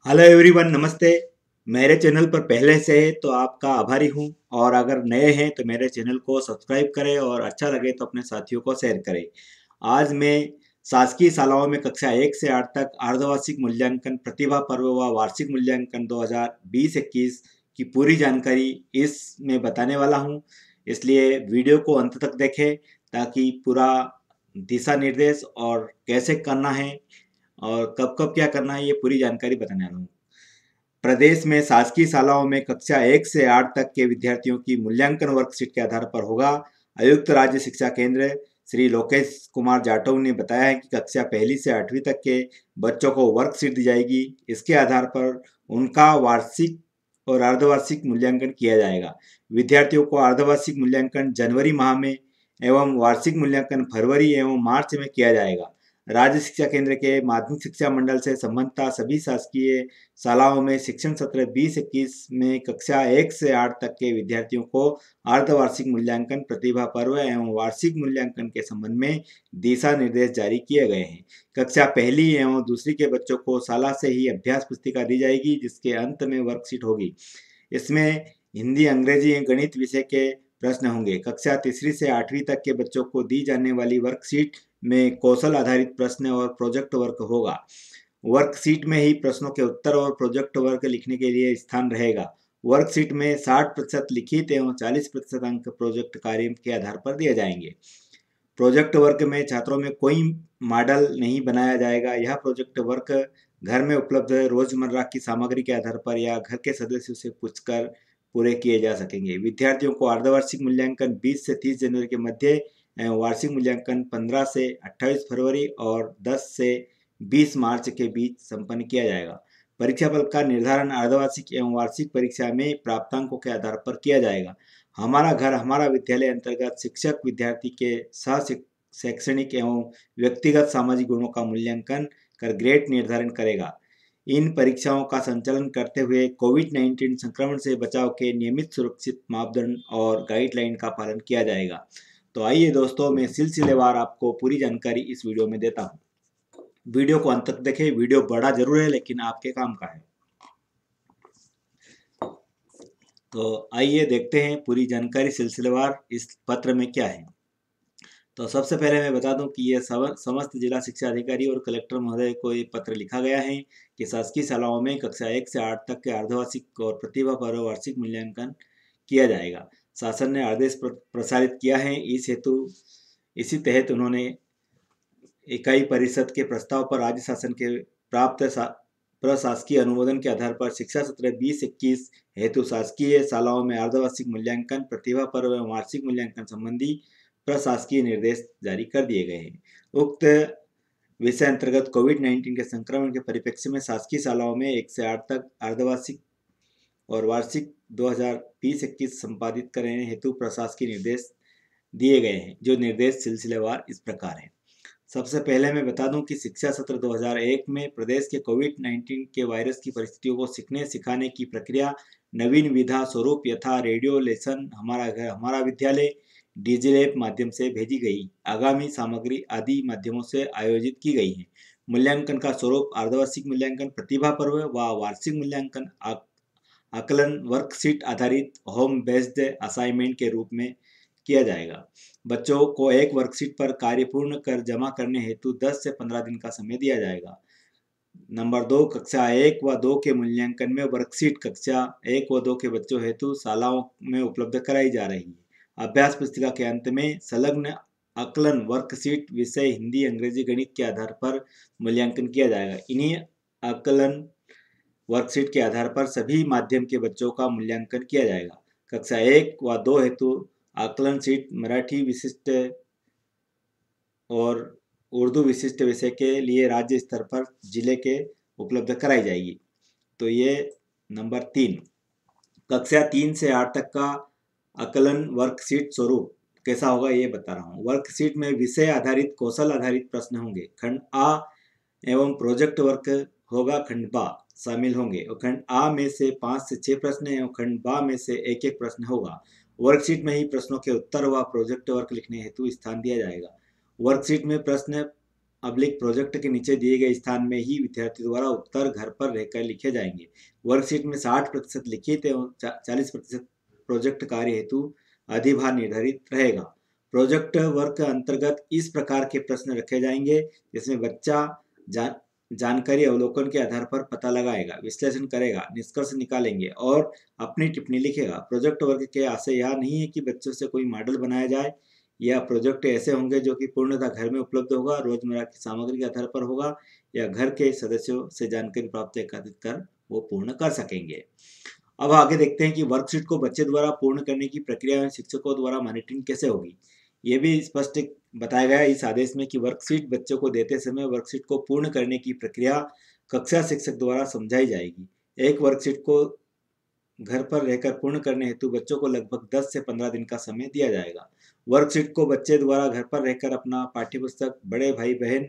Hello everyone, नमस्ते। मेरे channel पर पहले से है तो आपका आभारी हूँ। और अगर नए हैं तो मेरे चैनल को सब्सक्राइब करें और अच्छा लगे तो अपने साथियों को शेयर करें। आज मैं शासकीय शालाओं में कक्षा 1 से 8 तक अर्धवार्षिक मूल्यांकन, प्रतिभा पर्व व वार्षिक मूल्यांकन 2020-21 की पूरी जानकारी इसमें बताने वाला हूँ। इसलिए वीडियो को अंत तक देखें ताकि पूरा दिशा निर्देश और कैसे करना है और कब कब क्या करना है ये पूरी जानकारी बताने वाला हूँ। प्रदेश में शासकीय शालाओं में कक्षा 1 से 8 तक के विद्यार्थियों की मूल्यांकन वर्कशीट के आधार पर होगा। आयुक्त राज्य शिक्षा केंद्र श्री लोकेश कुमार जाटव ने बताया है कि कक्षा पहली से 8वीं तक के बच्चों को वर्कशीट दी जाएगी। इसके आधार पर उनका वार्षिक और अर्धवार्षिक मूल्यांकन किया जाएगा। विद्यार्थियों को अर्धवार्षिक मूल्यांकन जनवरी माह में एवं वार्षिक मूल्यांकन फरवरी एवं मार्च में किया जाएगा। राज्य शिक्षा केंद्र के माध्यमिक शिक्षा मंडल से संबंधित सभी शासकीय शालाओं में शिक्षण सत्र 20-21 में कक्षा 1 से 8 तक के विद्यार्थियों को अर्धवार्षिक मूल्यांकन, प्रतिभा पर्व एवं वार्षिक मूल्यांकन के संबंध में दिशा निर्देश जारी किए गए हैं। कक्षा पहली एवं दूसरी के बच्चों को शाला से ही अभ्यास पुस्तिका दी जाएगी, जिसके अंत में वर्कशीट होगी। इसमें हिंदी, अंग्रेजी एवं गणित विषय के प्रश्न होंगे। कक्षा तीसरी से 8वीं तक के बच्चों को दी जाने वाली वर्कशीट में कौशल आधारित प्रश्न और प्रोजेक्ट वर्क होगा। वर्कशीट में ही प्रश्नों के उत्तर और प्रोजेक्ट वर्क लिखने के लिए स्थान रहेगा। वर्कशीट में 60% लिखित एवं 40% अंक प्रोजेक्ट कार्य के आधार पर दिए जाएंगे। प्रोजेक्ट वर्क में छात्रों में कोई मॉडल नहीं बनाया जाएगा। यह प्रोजेक्ट वर्क घर में उपलब्ध रोजमर्रा की सामग्री के आधार पर या घर के सदस्यों से पूछकर पूरे किए जा सकेंगे। विद्यार्थियों को अर्धवार्षिक मूल्यांकन 20 से 30 जनवरी के मध्य एवं वार्षिक मूल्यांकन 15 से 28 फरवरी और 10 से 20 मार्च के बीच संपन्न किया जाएगा। परीक्षा फल का निर्धारण अर्धवार्षिक एवं वार्षिक परीक्षा में प्राप्तांकों के आधार पर किया जाएगा। हमारा घर हमारा विद्यालय अंतर्गत शिक्षक विद्यार्थी के शैक्षणिक एवं व्यक्तिगत सामाजिक गुणों का मूल्यांकन कर ग्रेड निर्धारण करेगा। इन परीक्षाओं का संचालन करते हुए कोविड-19 संक्रमण से बचाव के नियमित सुरक्षित मापदंड और गाइडलाइन का पालन किया जाएगा। तो आइए दोस्तों, मैं सिलसिलेवार आपको पूरी जानकारी इस वीडियो में देता हूँ। वीडियो को अंत तक देखें। वीडियो बड़ा जरूर है लेकिन आपके काम का है। तो आइए देखते हैं पूरी जानकारी सिलसिलेवार इस पत्र में क्या है। तो सबसे पहले मैं बता दूं कि यह समस्त जिला शिक्षा अधिकारी और कलेक्टर महोदय को ये पत्र लिखा गया है कि शासकीय शालाओं में कक्षा 1 से 8 तक के अर्धवार्षिक और प्रतिभा पर्व वार्षिक मूल्यांकन किया जाएगा। शासन ने आदेश प्रसारित किया है। इसी तहत उन्होंने इकाई परिषद के प्रस्ताव पर राज्य शासन के प्राप्त प्रशासकीय अनुमोदन के आधार पर शिक्षा सत्र 20-21 हेतु शासकीय शालाओं में अर्धवार्षिक मूल्यांकन, प्रतिभा पर्व एवं वार्षिक मूल्यांकन संबंधी प्रशासकीय निर्देश जारी कर दिए गए हैं। उक्त विषय अंतर्गत कोविड-19 के संक्रमण के परिप्रेक्ष्य में शासकीय शालाओं में 1 से 8 तक अर्धवार्षिक और वार्षिक 2020-21 संपादित करने हेतु प्रशासकीय निर्देश दिए गए हैं। जो निर्देश सिलसिलेवार इस प्रकार है। सबसे पहले मैं बता दूं कि शिक्षा सत्र 2001 में प्रदेश के कोविड-19 के वायरस की परिस्थितियों को सीखने सिखाने की प्रक्रिया नवीन विधा स्वरूप यथा रेडियो लेसन, हमारा घर हमारा विद्यालय, डिजिलैब माध्यम से भेजी गई। आगामी सामग्री आदि माध्यमों से आयोजित की गई है। मूल्यांकन का स्वरूप अर्धवार्षिक मूल्यांकन, प्रतिभा पर्व व वार्षिक मूल्यांकन आकलन वर्कशीट आधारित होम बेस्ड असाइनमेंट के रूप में किया जाएगा। बच्चों को एक वर्कशीट पर कार्य पूर्ण कर जमा करने हेतु 10 से 15 दिन का समय दिया जाएगा। नंबर 2, कक्षा 1 व 2 के मूल्यांकन में वर्कशीट कक्षा 1 व 2 के बच्चों हेतु शालाओं में उपलब्ध कराई जा रही है। अभ्यास पुस्तिका के अंत में संलग्न आकलन वर्कशीट विषय हिंदी, अंग्रेजी, गणित के आधार पर मूल्यांकन किया जाएगा। इन्हीं आकलन वर्कशीट के आधार पर सभी माध्यम के बच्चों का मूल्यांकन किया जाएगा। कक्षा 1 व 2 हेतु आकलन शीट मराठी विशिष्ट और उर्दू विशिष्ट विषय के लिए राज्य स्तर पर जिले के उपलब्ध कराई जाएगी। तो ये नंबर 3, कक्षा 3 से 8 तक का आकलन वर्कशीट स्वरूप कैसा होगा ये बता रहा हूँ। वर्कशीट में विषय आधारित कौशल आधारित प्रश्न होंगे। खंड आ एवं प्रोजेक्ट वर्क होगा। खंड बा शामिल होंगे और खंड आ में से 5 से 6 प्रश्न एवं खंड बा में से 1-1 प्रश्न होगा। वर्कशीट में ही प्रश्नों के उत्तर व प्रोजेक्ट वर्क लिखने हेतु स्थान दिया जाएगा। वर्कशीट में प्रश्न अब्लिक प्रोजेक्ट के नीचे दिए गए स्थान में ही विद्यार्थी द्वारा उत्तर घर पर रहकर लिखे जाएंगे। वर्कशीट में 60% लिखित एवं 40% प्रोजेक्ट कार्य हेतु अधिभार निर्धारित रहेगा। प्रोजेक्ट वर्क के अंतर्गत इस प्रकार के प्रश्न रखे जाएंगे जिसमें बच्चा जानकारी अवलोकन के आधार पर पता लगाएगा, विश्लेषण करेगा, निष्कर्ष निकालेंगे और अपनी टिप्पणी लिखेगा। प्रोजेक्ट वर्क के आशय यह नहीं है कि बच्चों से कोई मॉडल बनाया जाए, या प्रोजेक्ट ऐसे होंगे जो कि पूर्णतः घर में उपलब्ध होगा, रोजमर्रा की सामग्री के आधार पर होगा, या घर के सदस्यों से जानकारी प्राप्त एकत्रित कर वो पूर्ण कर सकेंगे। अब आगे देखते हैं कि वर्कशीट को बच्चे द्वारा पूर्ण करने की प्रक्रिया में शिक्षकों द्वारा मॉनिटरिंग कैसे होगी। ये भी स्पष्ट बताया गया इस आदेश में कि वर्कशीट बच्चों को देते समय वर्कशीट को पूर्ण करने की प्रक्रिया कक्षा शिक्षक द्वारा समझाई जाएगी। एक वर्कशीट को घर पर रहकर पूर्ण करने हेतु बच्चों को लगभग 10 से 15 दिन का समय दिया जाएगा। वर्कशीट को बच्चे द्वारा घर पर रहकर अपना पाठ्यपुस्तक, बड़े भाई बहन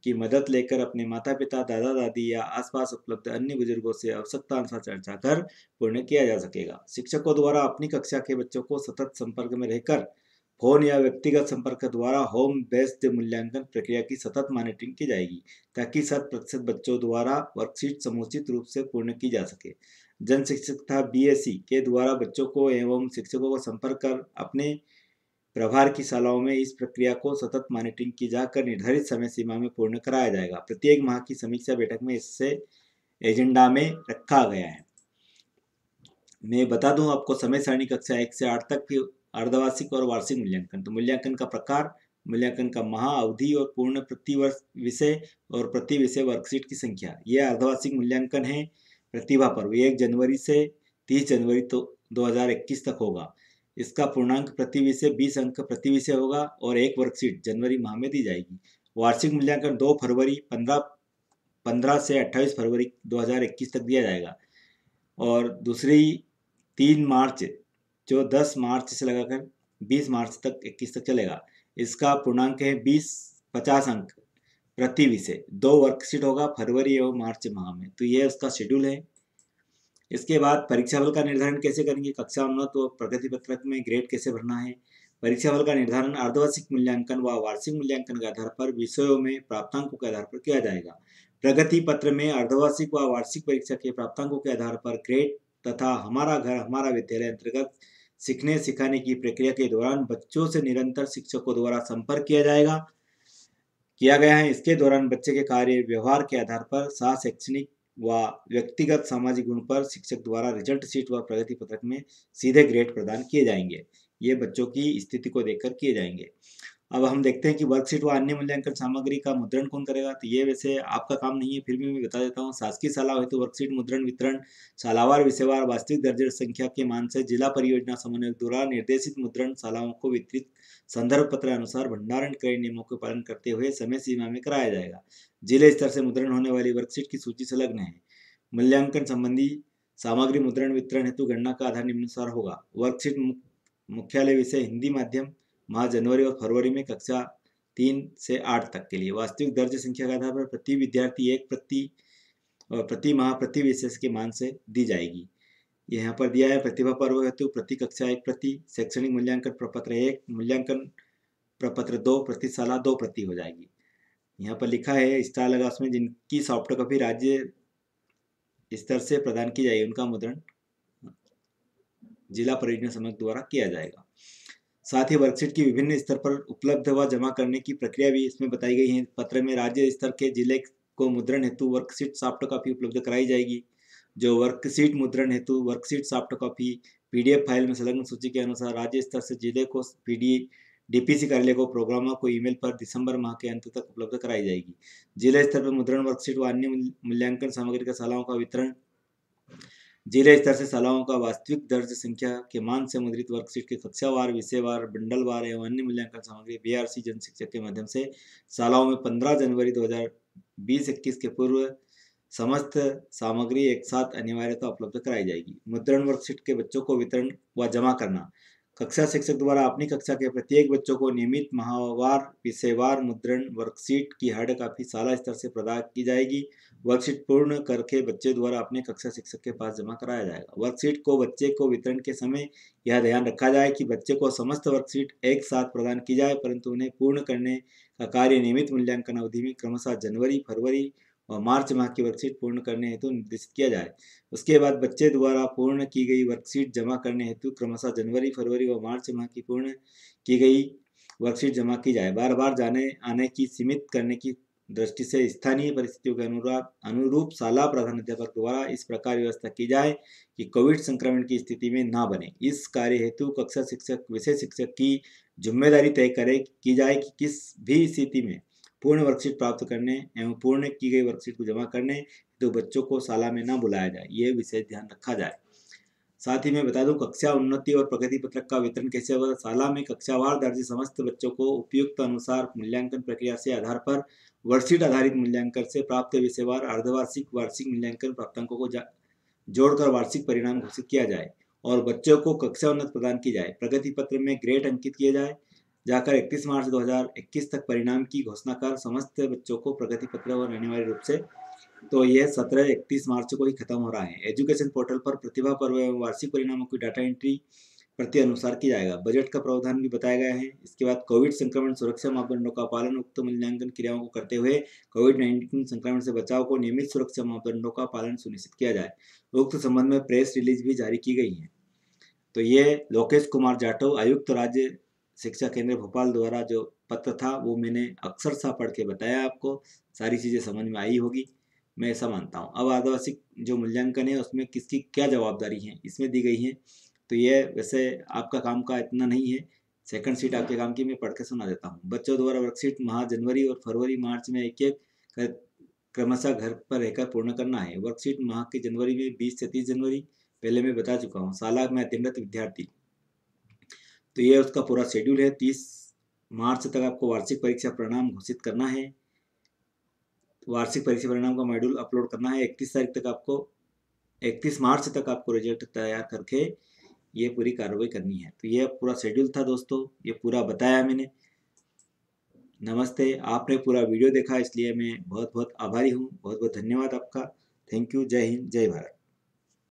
की मदद लेकर अपने माता पिता, दादा दादी या आसपास उपलब्ध अन्य बुजुर्गों से आवश्यकता अनुसार चर्चा कर पूर्ण किया जा सकेगा। शिक्षकों द्वारा अपनी कक्षा के बच्चों को सतत संपर्क में रहकर फोन या व्यक्तिगत संपर्क द्वारा होम बेस्ड मूल्यांकन प्रक्रिया की सतत मॉनिटरिंग की जाएगी, ताकि 100% बच्चों द्वारा वर्कशीट समुचित रूप से पूर्ण की जा सके। जन शिक्षक तथा बीएससी के द्वारा बच्चों को एवं शिक्षकों को संपर्क कर अपने प्रभार की शालाओं में इस प्रक्रिया को सतत मॉनिटरिंग की जाकर निर्धारित समय सीमा में पूर्ण कराया जाएगा। प्रत्येक माह की समीक्षा बैठक में इससे एजेंडा में रखा गया है। मैं बता दूं आपको समय सारणी कक्षा 1 से 8 तक की अर्धवार्षिक और वार्षिक मूल्यांकन। तो मूल्यांकन का प्रकार, मूल्यांकन का माह, अवधि और पूर्ण प्रति वर्ष विषय और प्रति विषय वर्कशीट की संख्या। यह अर्धवार्षिक मूल्यांकन है। प्रतिभा पर्व 1 जनवरी से 30 जनवरी 2021 तक होगा। इसका पूर्णांक प्रति विषय 20 अंक प्रति विषय होगा और एक वर्कशीट जनवरी माह में दी जाएगी। वार्षिक मूल्यांकन 2 फरवरी 15 से 28 फरवरी 2021 तक दिया जाएगा और दूसरी 3 मार्च जो 10 मार्च से लगाकर 20 मार्च तक 21 तक चलेगा। इसका पूर्णांक है 50 अंक प्रति विषय। 2 वर्कशीट होगा फरवरी एवं मार्च माह में। तो यह उसका शेड्यूल है। इसके बाद परीक्षा फल का निर्धारण कैसे करेंगे, कक्षा उन्नत व प्रगति पत्रक में ग्रेड कैसे भरना है। परीक्षा फल का निर्धारण अर्धवार्षिक मूल्यांकन व वार्षिक मूल्यांकन के आधार पर विषयों में प्राप्तांकों के आधार पर किया जाएगा। प्रगति पत्र में अर्धवार्षिक व वार्षिक परीक्षा के प्राप्तांकों के आधार पर ग्रेड तथा हमारा घर हमारा विद्यालय अंतर्गत सीखने सिखाने की प्रक्रिया के दौरान बच्चों से निरंतर शिक्षकों द्वारा संपर्क किया गया है। इसके दौरान बच्चे के कार्य व्यवहार के आधार पर शैक्षणिक व व्यक्तिगत सामाजिक गुण पर शिक्षक द्वारा रिजल्ट शीट व प्रगति पत्रक में सीधे ग्रेड प्रदान किए जाएंगे। ये बच्चों की स्थिति को देखकर किए जाएंगे। अब हम देखते हैं कि वर्कशीट व अन्य मूल्यांकन सामग्री का मुद्रण कौन करेगा। तो ये वैसे आपका काम नहीं है, फिर भी मैं बता देता हूँ। शासकीय शाला हो तो वर्कशीट मुद्रण वितरण शालावार विषयवार वास्तविक दर्ज संख्या के मान से जिला परियोजना समन्वय द्वारा निर्देशित मुद्रण शालाओं को वितरित संदर्भ पत्र अनुसार भंडारण क्रय नियमों के पालन करते हुए समय सीमा में कराया जाएगा। जिले स्तर से मुद्रण होने वाली वर्कशीट की सूची संलग्न है। मूल्यांकन संबंधी सामग्री मुद्रण वितरण हेतु गणना का आधार निम्नानुसार होगा। वर्कशीट मुख्यालय विषय हिंदी माध्यम माह जनवरी और फरवरी में कक्षा 3 से 8 तक के लिए वास्तविक दर्ज संख्या के आधार पर प्रति विद्यार्थी 1 प्रति और प्रति माह प्रति विषय के मान से दी जाएगी। यहाँ पर दिया है प्रतिभा पर्व हेतु प्रति कक्षा 1 प्रति, शैक्षणिक मूल्यांकन प्रपत्र 1, मूल्यांकन प्रपत्र 2 प्रति शाला 2 प्रति हो जाएगी। यहाँ पर लिखा है स्टार लगा उसमें जिनकी सॉफ्ट कॉपी राज्य स्तर से प्रदान की जाएगी उनका मुद्रण जिला परियोजना समूह द्वारा किया जाएगा। साथ ही वर्कशीट की विभिन्न स्तर पर उपलब्ध व जमा करने की प्रक्रिया भी इसमें बताई गई है। पत्र में राज्य स्तर के जिले को मुद्रण हेतु वर्कशीट सॉफ्ट कॉपी उपलब्ध कराई जाएगी। जो वर्कशीट मुद्रण हेतु worksheet soft copy PDF file में संलग्न सूची के अनुसार राज्य स्तर से जिले को डीपीसी कार्यालय को प्रोग्रामर को ईमेल पर दिसंबर माह के अंत तक उपलब्ध कराई जाएगी। जिला स्तर पर मुद्रण वर्कशीट व अन्य मूल्यांकन सामग्री का शालाओं का वितरण जिले स्तर से शालाओं का वास्तविक दर्ज संख्या के मान से मुद्रित वर्कशीट के कक्षावार, विषयवार, बंडलवार एवं अन्य मूल्यांकन सामग्री बीआरसी जन शिक्षक के माध्यम से शालाओं में 15 जनवरी 2020-21 के पूर्व समस्त सामग्री एक साथ अनिवार्यता उपलब्ध कराई जाएगी। मुद्रण वर्कशीट के बच्चों को वितरण व जमा करना। कक्षा शिक्षक द्वारा अपनी कक्षा के प्रत्येक बच्चों को नियमित माहवार विषयवार मुद्रण वर्कशीट की हार्ड कॉपी शाला स्तर से प्रदान की जाएगी। वर्कशीट पूर्ण करके बच्चे द्वारा अपने कक्षा शिक्षक के पास जमा कराया जाएगा। वर्कशीट को बच्चे को वितरण के समय यह ध्यान रखा जाए कि बच्चे को समस्त वर्कशीट एक साथ प्रदान की जाए, परंतु उन्हें पूर्ण करने का कार्य नियमित मूल्यांकन अवधि में क्रमशः जनवरी, फरवरी और मार्च माह की वर्कशीट पूर्ण करने हेतु निर्देशित किया जाए। उसके बाद बच्चे द्वारा पूर्ण की गई वर्कशीट जमा करने हेतु क्रमशः जनवरी, फरवरी और मार्च माह की पूर्ण की गई वर्कशीट जमा की जाए। बार बार जाने आने की सीमित करने की दृष्टि से स्थानीय परिस्थितियों के अनुरूप शाला प्रधानाध्यापक द्वारा इस प्रकार व्यवस्था की जाए कि कोविड संक्रमण की स्थिति में ना बने। इस कार्य हेतु कक्षा शिक्षक, विषय शिक्षक की जिम्मेदारी तय की जाए कि किस भी स्थिति में पूर्ण वर्कशीट प्राप्त करने एवं पूर्ण की गई वर्कशीट को जमा करने तो बच्चों को शाला में न बुलाया जाए, ये विशेष ध्यान रखा जाए। साथ ही मैं बता दूं, कक्षा उन्नति और प्रगति पत्रक का वितरण कैसे होगा। शाला में कक्षावार दर्ज समस्त बच्चों को उपयुक्त अनुसार मूल्यांकन प्रक्रिया से आधार पर वर्कशीट आधारित मूल्यांकन से प्राप्त विषयवार, अर्धवार्षिक, वार्षिक मूल्यांकन प्राप्तांकों को जोड़कर वार्षिक परिणाम घोषित किया जाए और बच्चों को कक्षा उन्नत प्रदान की जाए। प्रगति पत्र में ग्रेड अंकित किए जाए जाकर 31 मार्च 2021 तक परिणाम की घोषणा कर समस्त बच्चों को प्रगति पत्र और अनिवार्य रूप से तो यह 31 मार्च को ही खत्म हो रहा है। एजुकेशन पोर्टल पर प्रतिभा पर्व एवं वार्षिक परिणामों की डाटा एंट्री प्रति अनुसार किया जाएगा। बजट का प्रावधान भी बताया गया है। इसके बाद कोविड संक्रमण सुरक्षा मापदंडों का पालन, उक्त मूल्यांकन क्रियाओं को करते हुए कोविड-19 संक्रमण से बचाव को नियमित सुरक्षा मापदंडों का पालन सुनिश्चित किया जाए। उक्त संबंध में प्रेस रिलीज भी जारी की गई है। तो ये लोकेश कुमार जाटव, आयुक्त राज्य शिक्षा केंद्र भोपाल द्वारा जो पत्र था वो मैंने अक्सर सा पढ़ के बताया, आपको सारी चीज़ें समझ में आई होगी, मैं ऐसा मानता हूँ। अब आदिवासी जो मूल्यांकन है उसमें किसकी क्या जवाबदारी है इसमें दी गई है। तो ये वैसे आपका काम का इतना नहीं है, सेकंड शीट आपके काम की मैं पढ़ के सुना देता हूँ। बच्चों द्वारा वर्कशीट माह जनवरी और फरवरी मार्च में एक एक क्रमशः घर पर रहकर पूर्ण करना है। वर्कशीट माह की जनवरी में 20 से 30 जनवरी पहले मैं बता चुका हूँ। शाला में अध्ययनरत विद्यार्थी, तो ये उसका पूरा शेड्यूल है। 30 मार्च तक आपको वार्षिक परीक्षा परिणाम घोषित करना है। वार्षिक परीक्षा परिणाम का मॉड्यूल अपलोड करना है। 31 मार्च तक आपको रिजल्ट तैयार करके ये पूरी कार्रवाई करनी है। तो ये पूरा शेड्यूल था दोस्तों, ये पूरा बताया मैंने। नमस्ते, आपने पूरा वीडियो देखा इसलिए मैं बहुत बहुत आभारी हूँ। बहुत बहुत धन्यवाद आपका। Thank you. जय हिंद, जय भारत।